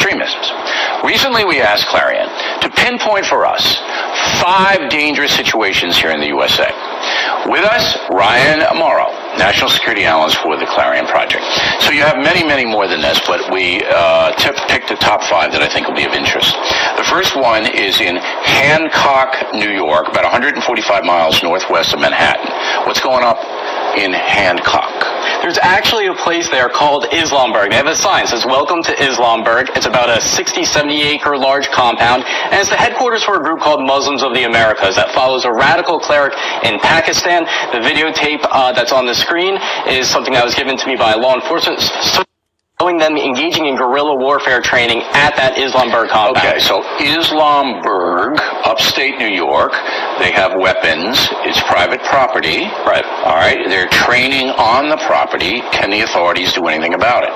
extremisms. Recently, we asked Clarion to pinpoint for us 5 dangerous situations here in the USA. With us, Ryan Morrow, National Security Analyst for the Clarion Project. So you have many, many more than this, but we picked the top 5 that I think will be of interest. The first one is in Hancock, New York, about 145 miles northwest of Manhattan. What's going up in Hancock? There's actually a place there called Islamberg. They have a sign that says, "Welcome to Islamberg." It's about a 60, 70-acre large compound, and it's the headquarters for a group called Muslims of the Americas that follows a radical cleric in Pakistan. The videotape that's on the screen is something that was given to me by law enforcement, showing them engaging in guerrilla warfare training at that Islamberg compound. Okay, so Islamberg, upstate New York, they have weapons. It's private property. Right. All right, they're training on the property. Can the authorities do anything about it?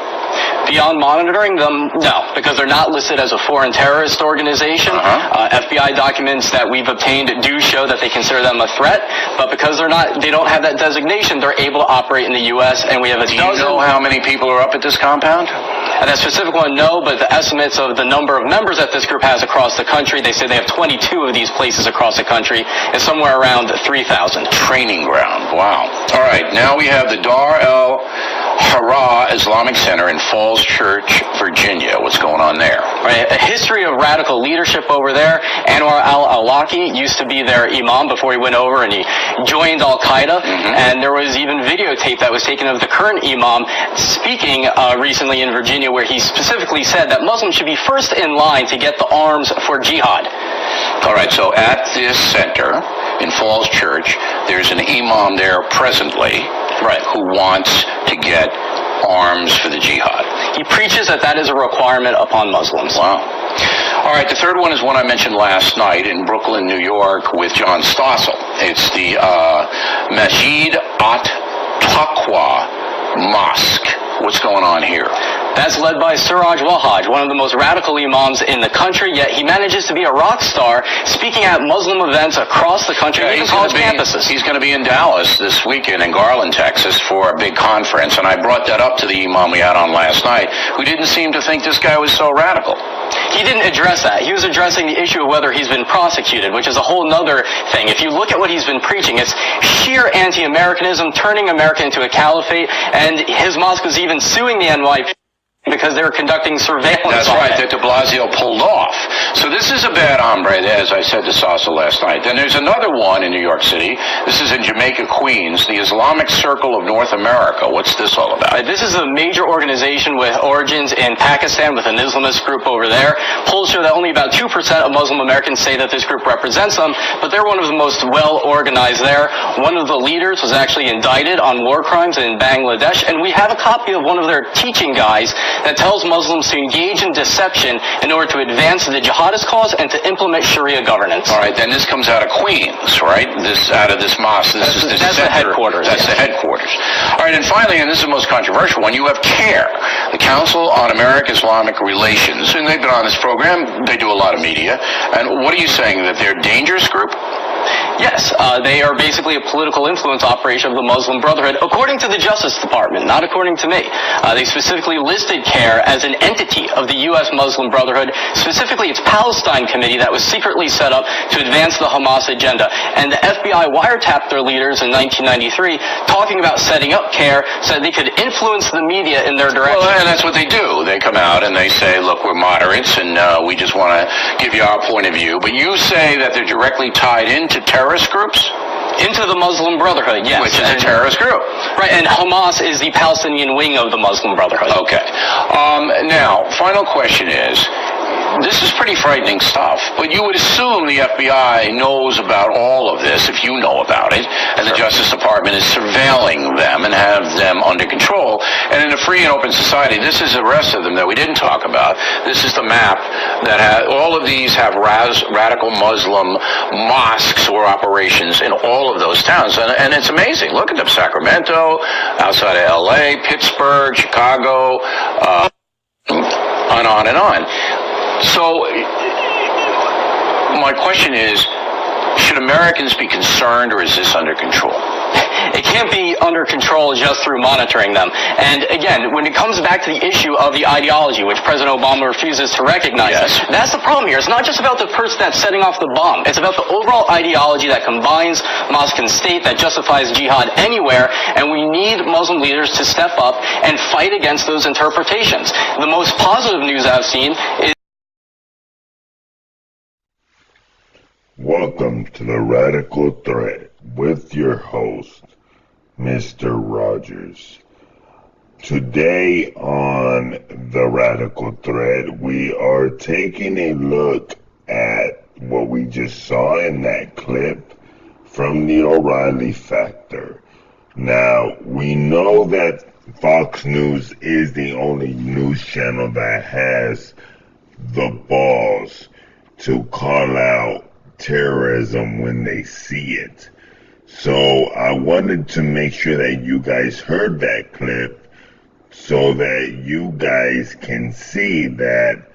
Beyond monitoring them, no, because they're not listed as a foreign terrorist organization. FBI documents that we've obtained do show that they consider them a threat, but because they don't have that designation, they're able to operate in the U.S. and we have Do you know how many people are up at this compound? And that specific one, no, but the estimates of the number of members that this group has across the country, they say they have 22 of these places across the country, is somewhere around 3,000. Training ground, wow. All right, now we have the Dar el-Hara Islamic Center in Falls Church, Virginia. What's going on there? Right, a history of radical leadership over there. Anwar al-Awlaki used to be their imam before he went over and he joined Al-Qaeda. And there was even videotape that was taken of the current imam speaking recently in Virginia, where he specifically said that Muslims should be first in line to get the arms for jihad. All right, so at this center in Falls Church, there's an imam there presently, right, who wants to get arms for the jihad. He preaches that is a requirement upon Muslims. Wow. All right, the third one is one I mentioned last night in Brooklyn, New York, with John Stossel. It's the Masjid at-Taqwa Mosque. What's going on here? That's led by Siraj Wahhaj, one of the most radical imams in the country, yet he manages to be a rock star speaking at Muslim events across the country, even college campuses. He's going to be in Dallas this weekend in Garland, Texas for a big conference, and I brought that up to the imam we had on last night, who didn't seem to think this guy was so radical. He didn't address that. He was addressing the issue of whether he's been prosecuted, which is a whole nother thing. If you look at what he's been preaching, it's sheer anti-Americanism, turning America into a caliphate, and his mosque was even suing the NYPD because they were conducting surveillance. That's right, that de Blasio pulled off. So this is a bad hombre, as I said to Sasa last night. Then there's another one in New York City. This is in Jamaica, Queens, the Islamic Circle of North America. What's this all about? This is a major organization with origins in Pakistan, with an Islamist group over there. Polls show that only about 2% of Muslim Americans say that this group represents them, but they're one of the most well-organized there. One of the leaders was actually indicted on war crimes in Bangladesh, and we have a copy of one of their teaching guides that tells Muslims to engage in deception in order to advance the jihadist cause and to implement Sharia governance. All right, then this comes out of Queens, right? This out of this mosque. That's the headquarters. That's the headquarters. All right, and finally, and this is the most controversial one, you have CARE, the Council on American-Islamic Relations, and they've been on this program. They do a lot of media. And what are you saying, that they're a dangerous group? Yes, they are basically a political influence operation of the Muslim Brotherhood, according to the Justice Department, not according to me. They specifically listed CARE as an entity of the U.S. Muslim Brotherhood, specifically its Palestine Committee that was secretly set up to advance the Hamas agenda. And the FBI wiretapped their leaders in 1993, talking about setting up CARE so that they could influence the media in their direction. Well, and that's what they do. They come out and they say, look, we're moderates, and we just want to give you our point of view. But you say that they're directly tied into terrorist groups? Into the Muslim Brotherhood, yes. Which is a terrorist group. Right, and Hamas is the Palestinian wing of the Muslim Brotherhood. Okay. Now, final question is, this is pretty frightening stuff, but you would assume the FBI knows about all of this, if you know about it, and the Justice Department is surveilling them and have them under control. And in a free and open society, this is the rest of them that we didn't talk about. This is the map that all of these have radical Muslim mosques or operations in all of those towns. And it's amazing. Look at them. Sacramento, outside of L.A., Pittsburgh, Chicago, on and on. So, my question is, should Americans be concerned, or is this under control? it can't be under control just through monitoring them. And again, when it comes back to the issue of the ideology, which President Obama refuses to recognize, that's the problem here. It's not just about the person that's setting off the bomb. It's about the overall ideology that combines mosque and state, that justifies jihad anywhere, and we need Muslim leaders to step up and fight against those interpretations. The most positive news I've seen is... Welcome to the Radical Threat with your host, Mr. Rogers. Today on the Radical Thread, we are taking a look at what we just saw in that clip from the O'Reilly Factor. Now, we know that Fox News is the only news channel that has the balls to call out terrorism when they see it. So I wanted to make sure that you guys heard that clip so that you guys can see that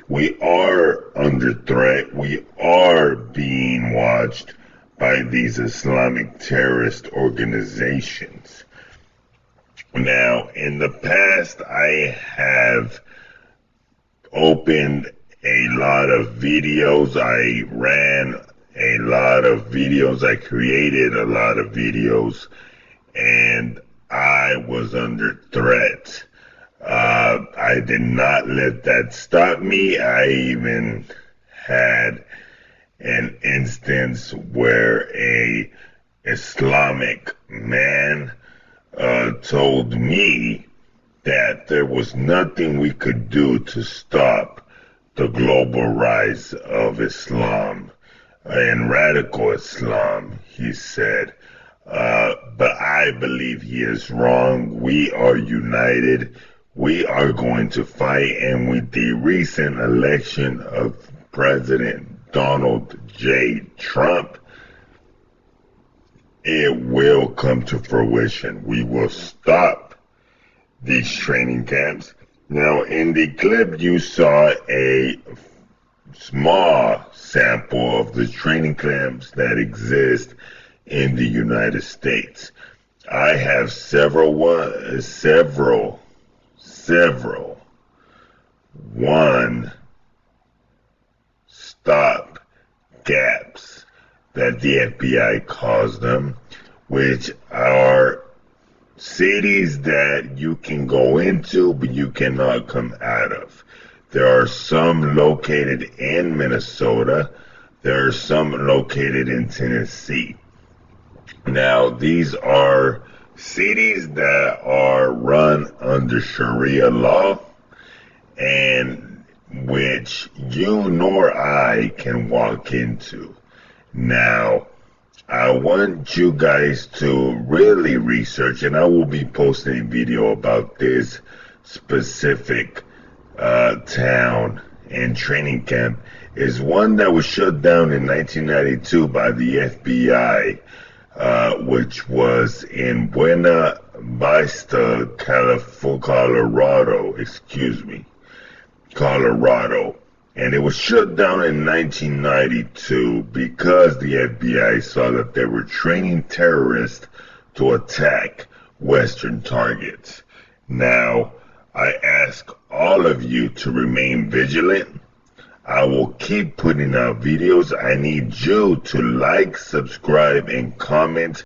we are under threat. We are being watched by these Islamic terrorist organizations. Now, in the past, I have opened a lot of videos. I ran a lot of videos. I created a lot of videos, and I was under threat. I did not let that stop me. I even had an instance where a Islamic man told me that there was nothing we could do to stop the global rise of Islam and radical Islam, he said. But I believe he is wrong. We are united. We are going to fight. And with the recent election of President Donald J. Trump, it will come to fruition. We will stop these training camps. Now, in the clip, you saw a small sample of the training camps that exist in the United States. I have several one-stop gaps that the FBI calls them, which are cities that you can go into but you cannot come out of. There are some located in Minnesota. There are some located in Tennessee. Now, these are cities that are run under Sharia law and which you nor I can walk into. Now, I want you guys to really research, and I will be posting a video about this specific town and training camp. Is one that was shut down in 1992 by the FBI, which was in Buena Vista, Colorado. And it was shut down in 1992 because the FBI saw that they were training terrorists to attack Western targets. Now, I ask all of you to remain vigilant. I will keep putting out videos. I need you to like, subscribe, and comment